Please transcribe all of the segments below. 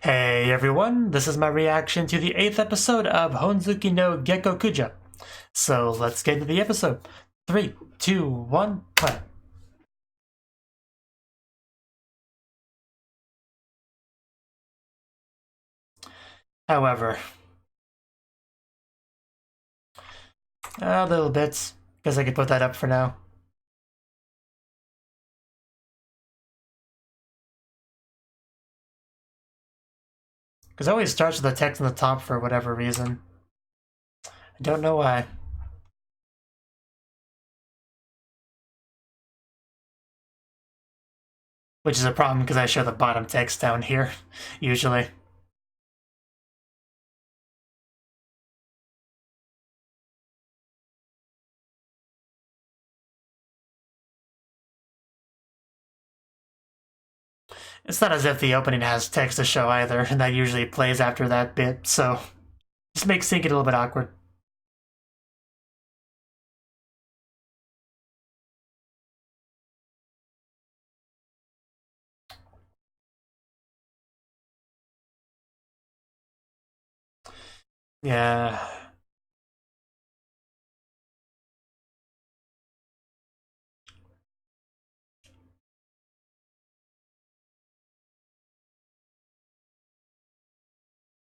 Hey everyone, this is my reaction to the 8th episode of Honzuki no Gekokujou. So let's get into the episode. 3, 2, 1, play. However, a little bit, because I could put that up for now. Because it always starts with the text on the top for whatever reason. I don't know why. Which is a problem because I show the bottom text down here, usually. It's not as if the opening has text to show either, and that usually plays after that bit, so just makes syncing a little bit awkward. Yeah.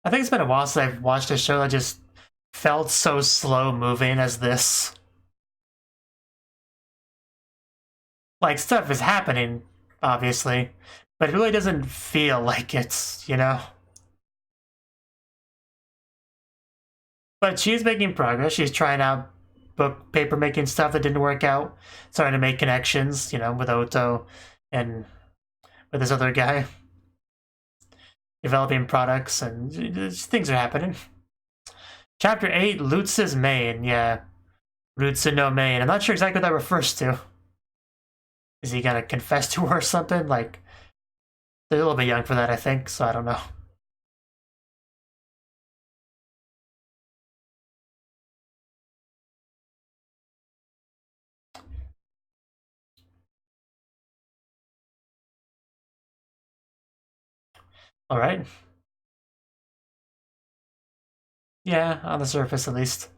I think it's been a while since I've watched a show that just felt so slow moving as this. Like, stuff is happening, obviously, but it really doesn't feel like it's, you know? But she's making progress. She's trying out book paper making stuff that didn't work out, starting to make connections, you know, with Oto and with this other guy. Developing products, and things are happening. Chapter 8, Lutz's main. Yeah. Rutsu no main. I'm not sure exactly what that refers to. Is he gonna confess to her or something? Like, they're a little bit young for that, I think, so I don't know. Alright. Yeah, on the surface at least.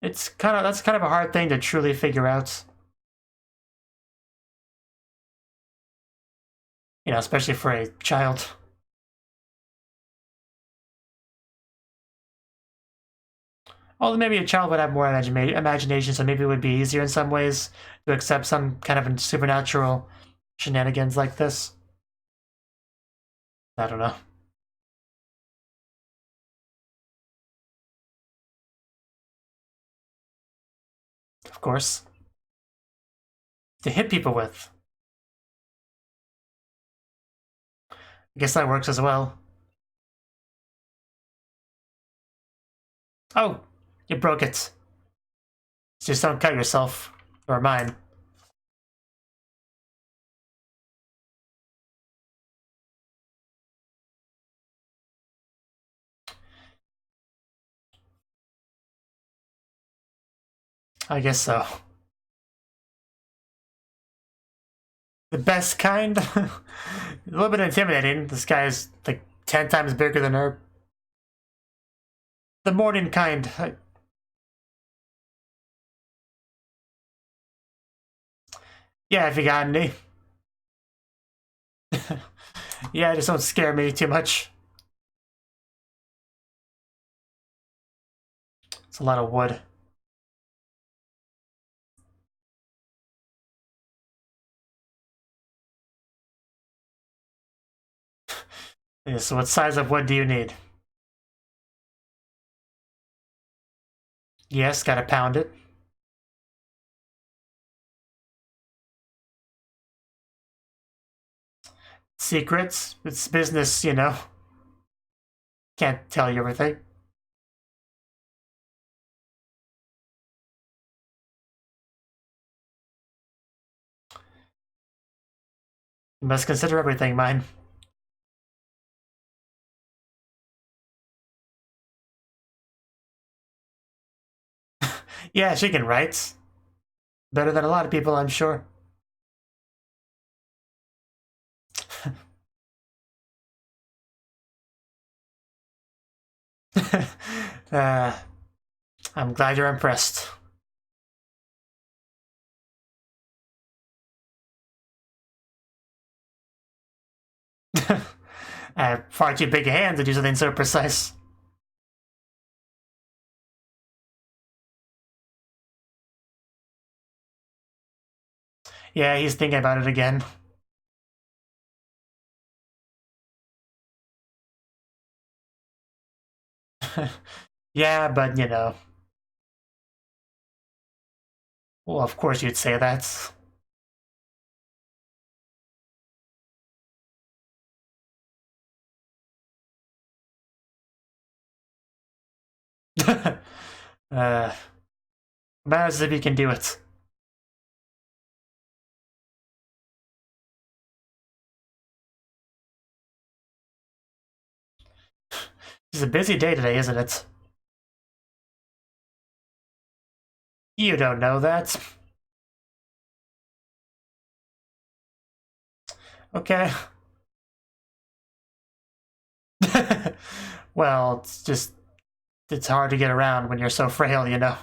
That's kind of a hard thing to truly figure out. You know, especially for a child. Although maybe a child would have more imagination, so maybe it would be easier in some ways to accept some kind of supernatural shenanigans like this. I don't know. Of course. To hit people with. I guess that works as well. Oh, you broke it. Just don't cut yourself. Or mine. I guess so. The best kind? A little bit intimidating. This guy is like 10 times bigger than her. The morning kind. Yeah, if you got any. Yeah, just don't scare me too much. It's a lot of wood. Yeah, so what size of wood do you need? Yes, gotta pound it. Secrets? It's business, you know. Can't tell you everything. You must consider everything mine. Yeah, she can write. Better than a lot of people, I'm sure. I'm glad you're impressed. I have far too big a hand to do something so precise. Yeah, he's thinking about it again. Yeah, but you know. Well, of course you'd say that. Matters if you can do it. It's a busy day today, isn't it? You don't know that. Okay. Well, it's hard to get around when you're so frail, you know.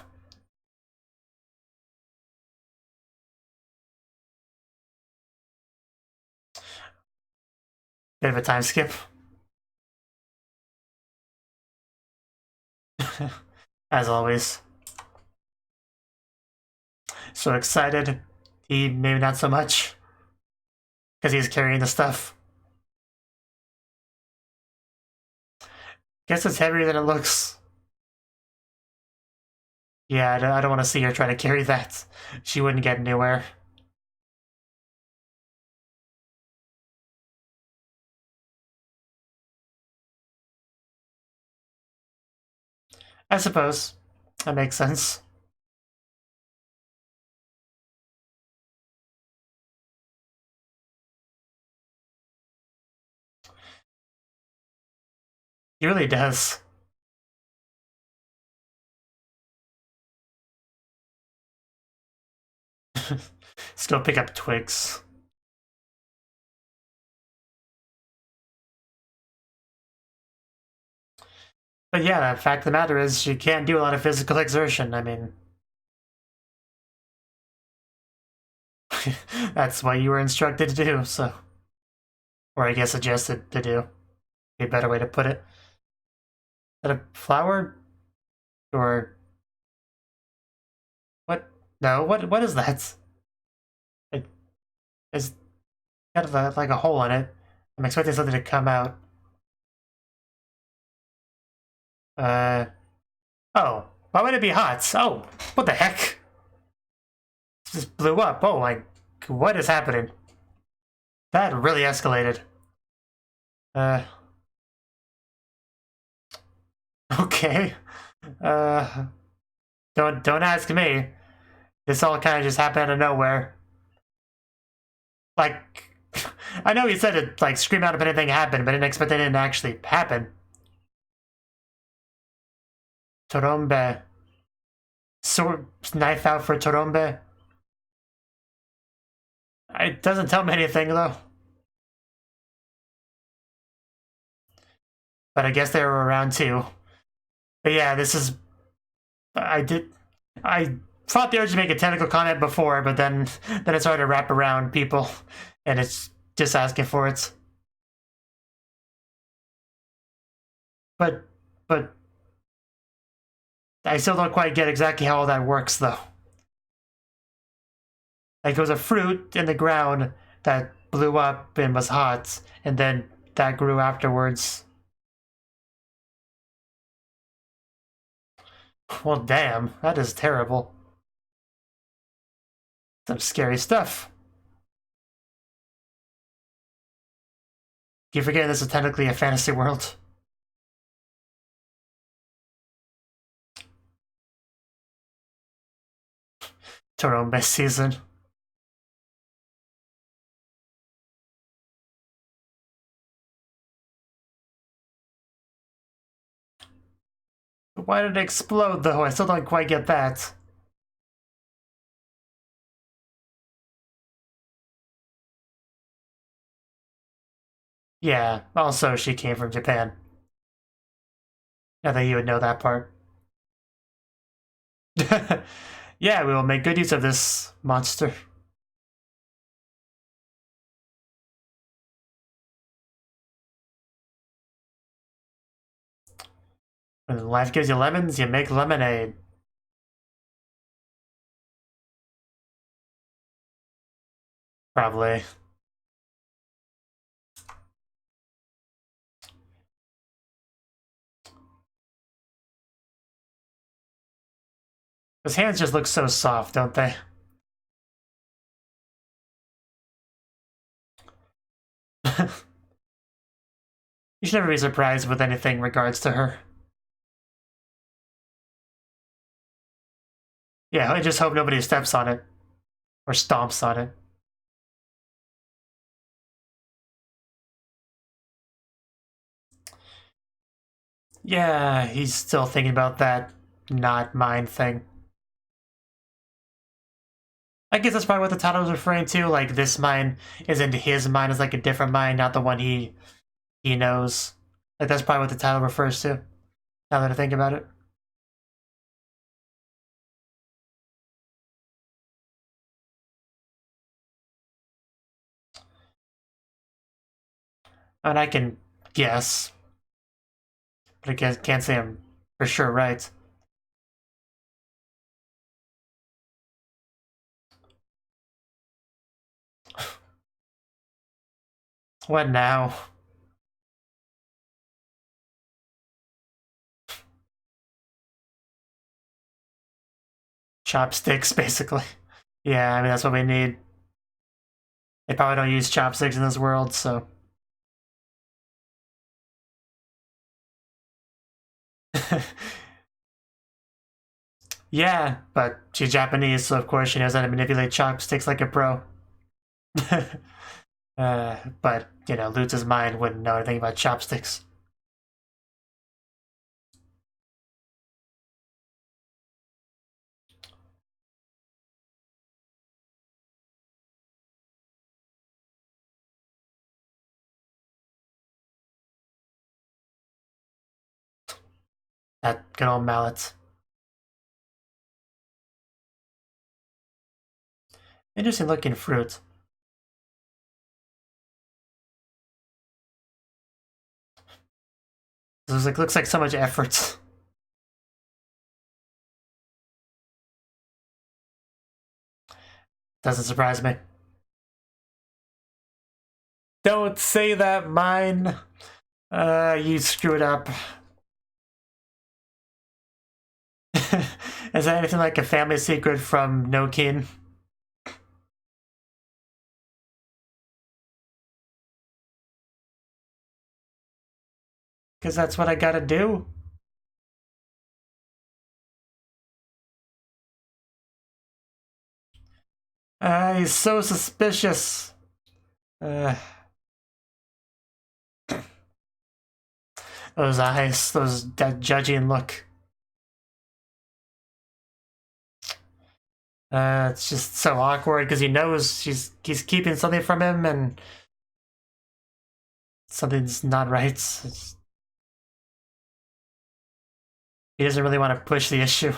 Bit of a time skip. As always. So excited. He maybe not so much. Because he's carrying the stuff. Guess it's heavier than it looks. Yeah, I don't want to see her try to carry that. She wouldn't get anywhere. I suppose. That makes sense. He really does. Still pick up twigs. But yeah, the fact of the matter is she can't do a lot of physical exertion. I mean, that's what you were instructed to do, so. Or I guess suggested to do. Be a better way to put it. Is that a flower? Or. What? No, what is that? It's got like a hole in it. I'm expecting something to come out. Oh. Why would it be hot? Oh, what the heck? It just blew up. Oh my. What is happening? That really escalated. Uh. Okay. Uh. Don't ask me. This all kind of just happened out of nowhere. Like, I know he said it like scream out if anything happened, but I didn't expect it didn't actually happen. Torombe. Sword knife out for Torombe. It doesn't tell me anything though. But I guess they were around too. But yeah, this is. I fought the urge to make a technical comment before, but then it started to wrap around people, and it's just asking for it. But I still don't quite get exactly how all that works though. Like it was a fruit in the ground that blew up and was hot, and then that grew afterwards. Well, damn, that is terrible. Some scary stuff. You forget this is technically a fantasy world. Torombe season. Why did it explode though? I still don't quite get that. Yeah, also she came from Japan. Now that you would know that part. Yeah, we will make good use of this monster. When life gives you lemons, you make lemonade. Probably. His hands just look so soft, don't they? You should never be surprised with anything in regards to her. Yeah, I just hope nobody steps on it. Or stomps on it. Yeah, he's still thinking about that not mine thing. I guess that's probably what the title was referring to. Like, this mine isn't his mine, it's like a different mine, not the one he knows. Like, that's probably what the title refers to, now that I think about it. And I can guess, but I can't say I'm for sure right. What now? Chopsticks, basically. Yeah, I mean, that's what we need. They probably don't use chopsticks in this world, so. Yeah, but she's Japanese, so of course she knows how to manipulate chopsticks like a pro. But, you know, Lutz's mind wouldn't know anything about chopsticks. That good old mallet. Interesting looking fruit. This looks like so much effort. Doesn't surprise me. Don't say that, mine. You screwed up. Is that anything like a family secret from No Kin? Because that's what I gotta do. He's so suspicious. Those eyes, that judging look. It's just so awkward because he knows he's keeping something from him and something's not right. He doesn't really want to push the issue.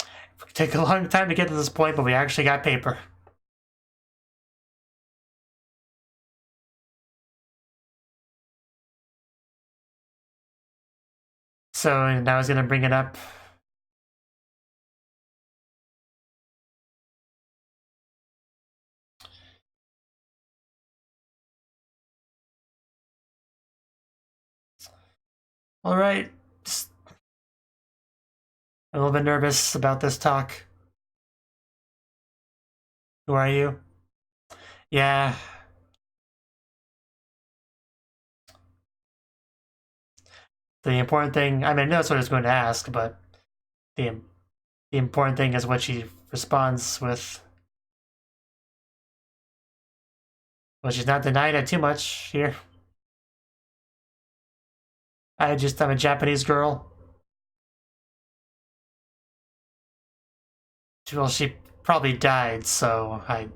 It take a long time to get to this point, but we actually got paper. So now he's gonna bring it up. All right, just a little bit nervous about this talk. Who are you? Yeah. The important thing, I mean, I know that's what I was going to ask, but the important thing is what she responds with. Well, she's not denying it too much here. I'm a Japanese girl. Well, she probably died, so I'm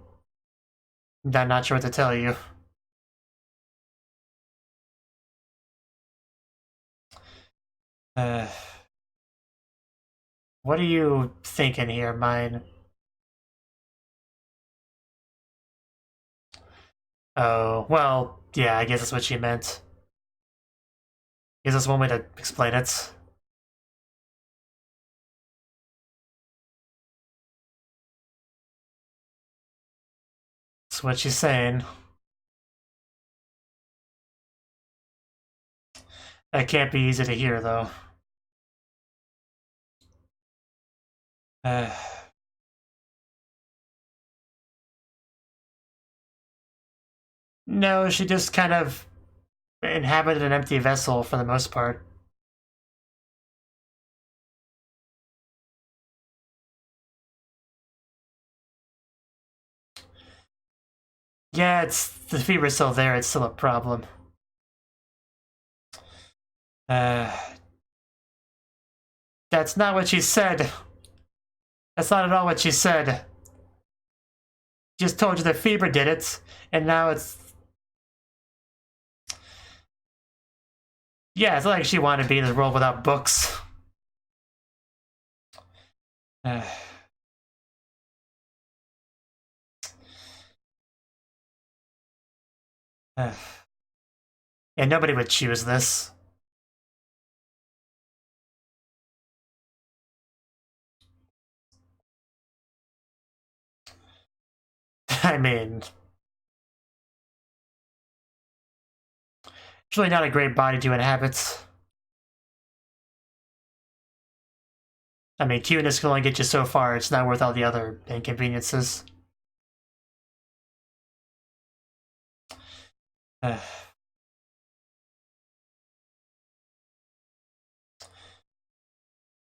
not sure what to tell you. What are you thinking here, mine? Oh, well, yeah, I guess that's what she meant. I guess that's one way to explain it. That's what she's saying. That can't be easy to hear, though. No, she just kind of inhabited an empty vessel for the most part. Yeah, it's the fever's still there, it's still a problem. That's not what she said. That's not at all what she said. Just told you the fever did it, and now it's... Yeah, it's not like she wanted to be in this world without books. And nobody would choose this. I mean... It's really not a great body to inhabit. I mean, cuteness can only get you so far. It's not worth all the other inconveniences.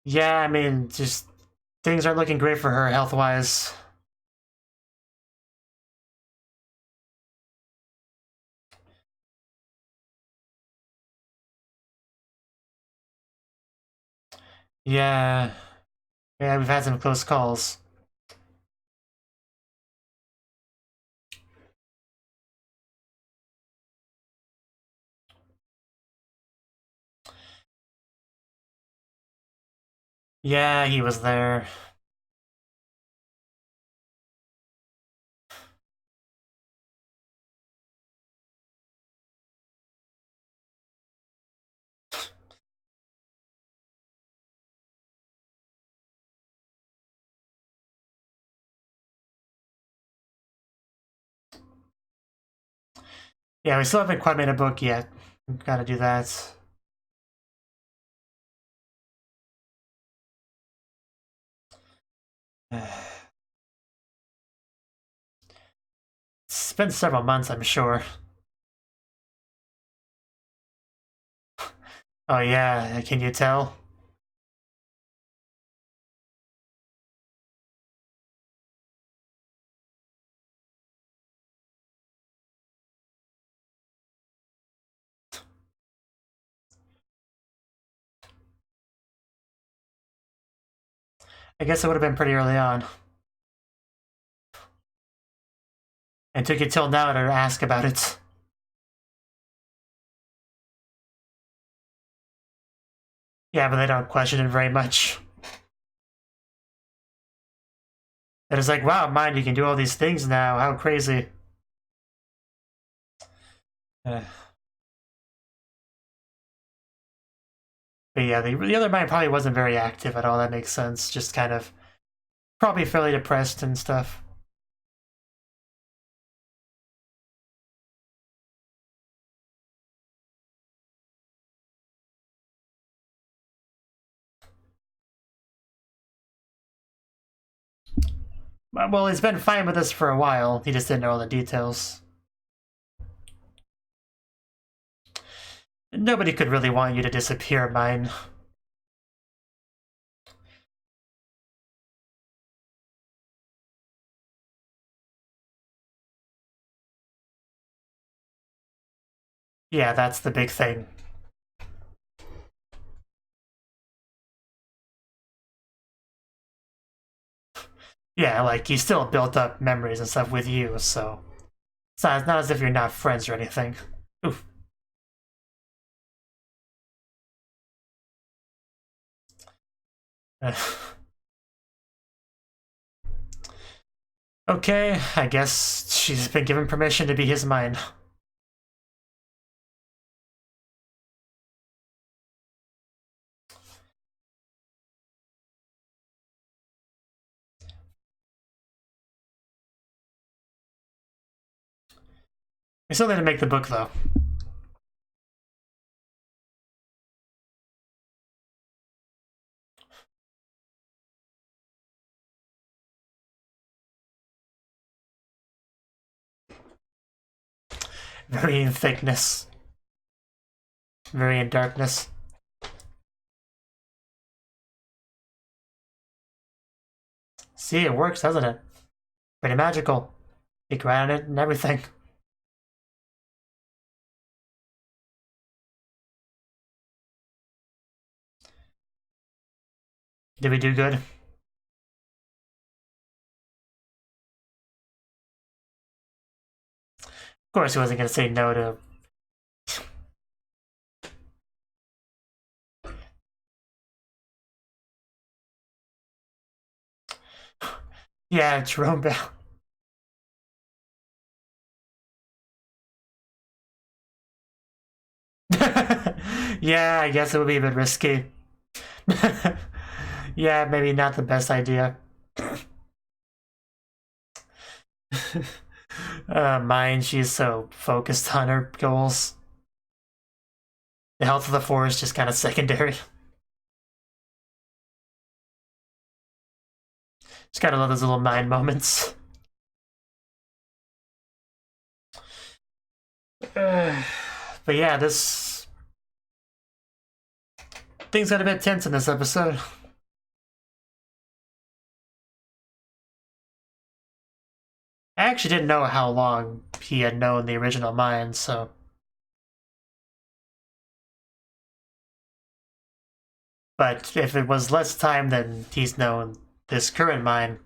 Yeah, I mean, just things aren't looking great for her health-wise. Yeah. Yeah, we've had some close calls. Yeah, he was there. Yeah, we still haven't quite made a book yet. We've got to do that. It's been several months, I'm sure. Oh yeah, can you tell? I guess it would have been pretty early on. It took you till now to ask about it. Yeah, but they don't question it very much. It is like, wow, mind, you can do all these things now. How crazy. But yeah, the other mind probably wasn't very active at all. That makes sense. Just kind of probably fairly depressed and stuff. Well, he's been fine with this for a while. He just didn't know all the details. Nobody could really want you to disappear, mine. Yeah, that's the big thing. Yeah, like, he still built up memories and stuff with you, so... It's not as if you're not friends or anything. Oof. Okay, I guess she's been given permission to be his mine. We still need to make the book, though. Very in thickness. Very in darkness. See, it works, doesn't it? Pretty magical. Peek around it and everything. Did we do good? Of course he wasn't going to say no to... Yeah, qRumba. Yeah, I guess it would be a bit risky. Yeah, maybe not the best idea. Mine, she's so focused on her goals. The health of the forest just kind of secondary. Just gotta love those little mind moments. But yeah, this... things got a bit tense in this episode. I actually didn't know how long he had known the original mine, so... But if it was less time than he's known this current mine,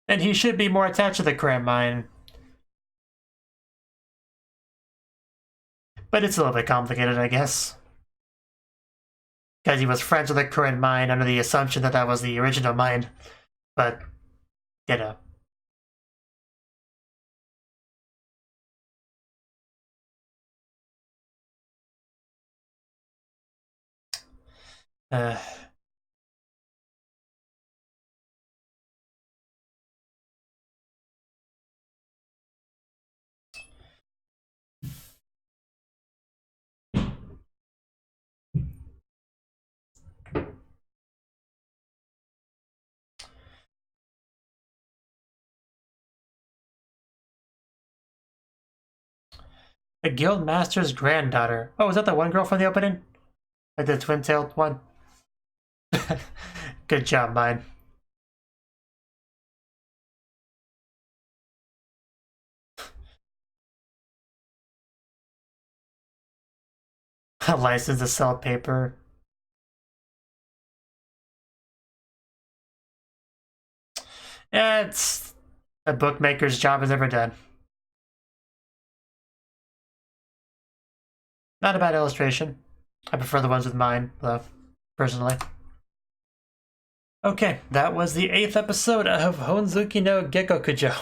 then he should be more attached to the current mine. But it's a little bit complicated, I guess. Because he was friends with the current mine under the assumption that that was the original mine. But, you know. The guild master's granddaughter. Oh, is that the one girl from the opening? Like the twin-tailed one? Good job, mine. A license to sell paper. Yeah, it's a bookmaker's job is ever done. Not a bad illustration. I prefer the ones with mine, though, personally. Okay, that was the 8th episode of Honzuki no Gekokujou.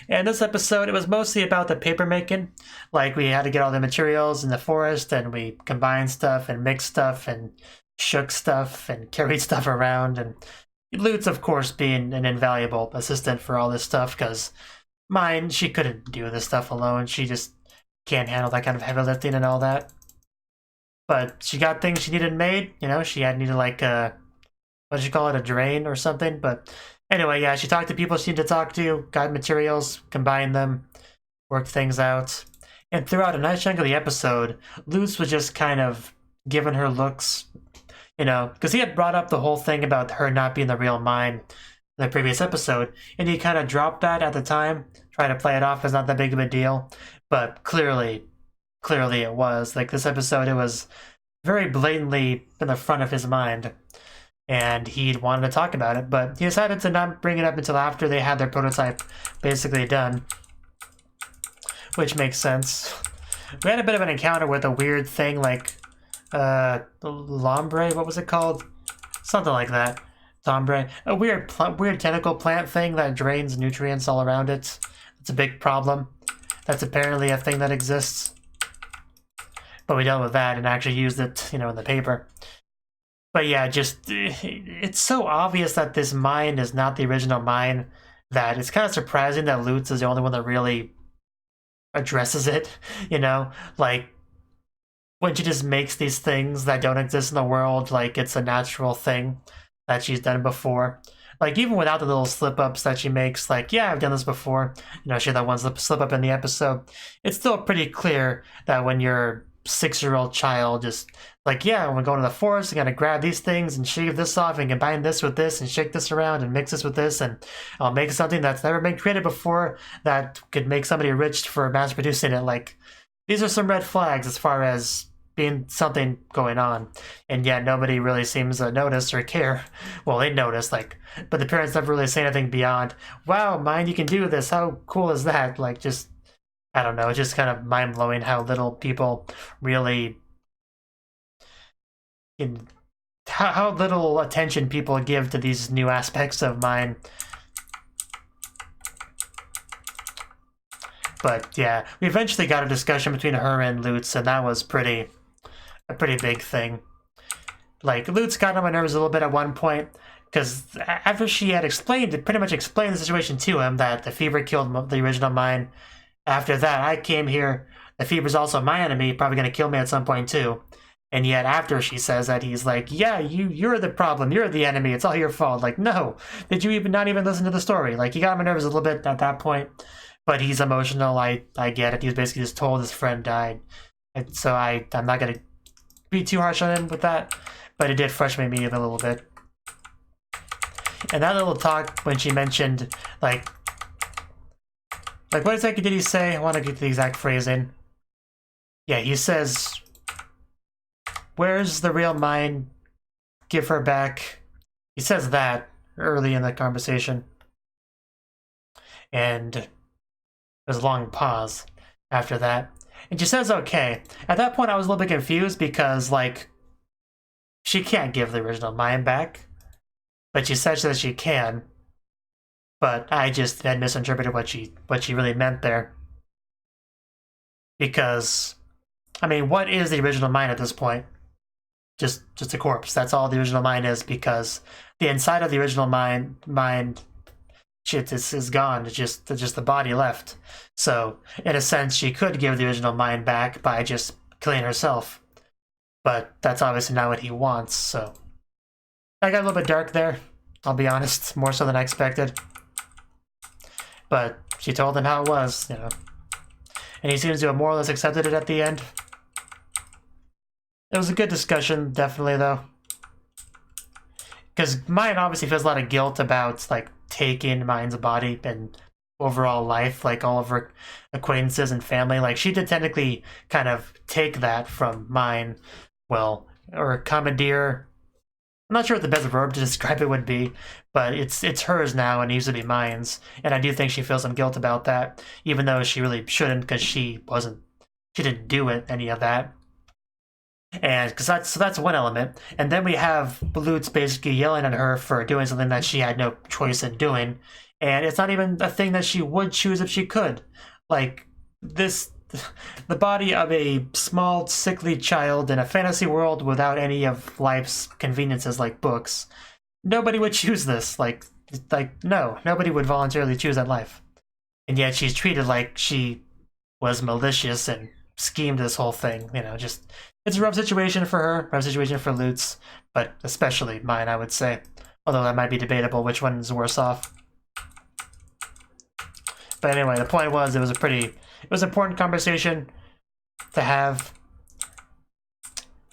And this episode, it was mostly about the paper making. Like, we had to get all the materials in the forest, and we combined stuff, and mixed stuff, and shook stuff, and carried stuff around, and Lutz, of course, being an invaluable assistant for all this stuff, because mine, she couldn't do this stuff alone. She just can't handle that kind of heavy lifting and all that. But she got things she needed made, you know, she had needed like a, what did she call it, a drain or something? But anyway, yeah, she talked to people she needed to talk to, got materials, combined them, worked things out. And throughout a nice chunk of the episode, Lutz was just kind of giving her looks, you know, because he had brought up the whole thing about her not being the real mine in the previous episode, and he kind of dropped that at the time, trying to play it off as not that big of a deal. But clearly it was. Like, this episode, it was very blatantly in the front of his mind, and he wanted to talk about it, but he decided to not bring it up until after they had their prototype basically done, which makes sense. We had a bit of an encounter with a weird thing like, Lombre, what was it called? Something like that. Tombre, a weird tentacle plant thing that drains nutrients all around it. It's a big problem. That's apparently a thing that exists. But we dealt with that and actually used it, you know, in the paper. But yeah, just, it's so obvious that this mine is not the original mine that it's kind of surprising that Lutz is the only one that really addresses it, you know? Like, when she just makes these things that don't exist in the world, like it's a natural thing that she's done before. Like, even without the little slip-ups that she makes, like, yeah, I've done this before. You know, she had that one slip-up in the episode. It's still pretty clear that when you're a 6-year-old child, just like, yeah, when we go into the forest, you gotta grab these things and shave this off and combine this with this and shake this around and mix this with this, and I'll make something that's never been created before that could make somebody rich for mass producing it. Like, these are some red flags as far as being something going on, and yet nobody really seems to notice or care. Well, they notice, like, but the parents never really say anything beyond, wow, mind you can do this, how cool is that? Like, just, I don't know, it's just kind of mind-blowing how little people really, how little attention people give to these new aspects of mine. But yeah, we eventually got a discussion between her and Lutz, and that was a pretty big thing. Like, Lutz got on my nerves a little bit at one point, because after she had pretty much explained the situation to him, that the fever killed the original mine. After that, I came here, the fever's also my enemy, probably going to kill me at some point too. And yet after she says that, he's like, yeah, you're the problem, you're the enemy, it's all your fault. Like, no, did you not even listen to the story? Like, he got on my nerves a little bit at that point, but he's emotional, I get it. He was basically just told his friend died. And so I'm not going to be too harsh on him with that, but it did frustrate me a little bit. And that little talk when she mentioned, like what exactly did he say? I want to get the exact phrasing. Yeah, he says, where's the real mine? Give her back. He says that early in the conversation. And there's a long pause after that. And she says, okay. At that point, I was a little bit confused because, like, she can't give the original mine back. But she says that she can. But I just had misinterpreted what she really meant there. Because, I mean, what is the original mine at this point? Just a corpse. That's all the original mine is, because the inside of the original mine shit is gone. It's just the body left. So, in a sense, she could give the original mine back by just killing herself. But that's obviously not what he wants, so... I got a little bit dark there, I'll be honest, more so than I expected. But she told him how it was, you know. And he seems to have more or less accepted it at the end. It was a good discussion, definitely, though. Because Mine obviously feels a lot of guilt about, like, taking Mine's body and overall life, like all of her acquaintances and family. Like, she did technically kind of take that from Mine, well, or commandeer. I'm not sure what the best verb to describe it would be, but it's hers now and it used to be Mine's. And I do think she feels some guilt about that, even though she really shouldn't, because she didn't do any of that. And because that's one element. And then we have Lutz basically yelling at her for doing something that she had no choice in doing. And it's not even a thing that she would choose if she could. Like, the body of a small, sickly child in a fantasy world without any of life's conveniences like books. Nobody would choose this. Like no, nobody would voluntarily choose that life. And yet she's treated like she was malicious and schemed this whole thing. You know, just, it's a rough situation for her, rough situation for Lutz, but especially Mine, I would say. Although that might be debatable which one's worse off. But anyway, the point was, it was an important conversation to have.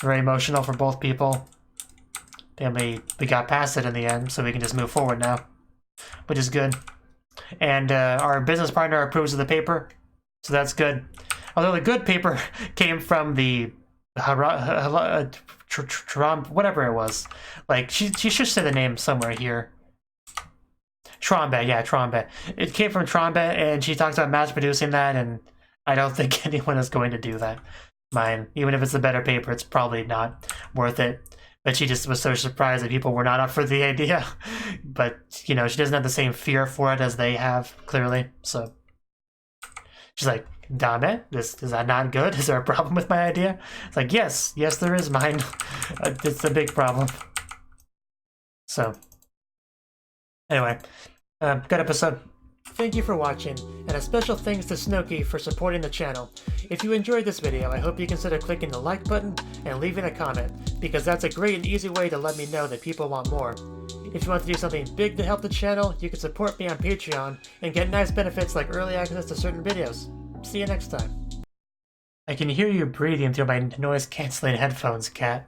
Very emotional for both people. And we got past it in the end, so we can just move forward now, which is good. And our business partner approves of the paper, so that's good. Although the good paper came from the whatever it was. Like, she should say the name somewhere here. Trombe, yeah, Trombe. It came from Trombe, and she talks about mass producing that, and I don't think anyone is going to do that. Mine, even if it's the better paper, it's probably not worth it. But she just was so surprised that people were not up for the idea. But, you know, she doesn't have the same fear for it as they have, clearly. So she's like, Dame, is that not good? Is there a problem with my idea? It's like, yes, there is mine. It's a big problem. So, anyway, good episode. Thank you for watching, and a special thanks to Cnouki for supporting the channel. If you enjoyed this video, I hope you consider clicking the like button and leaving a comment, because that's a great and easy way to let me know that people want more. If you want to do something big to help the channel, you can support me on Patreon and get nice benefits like early access to certain videos. See you next time. I can hear you breathing through my noise-canceling headphones, Cat.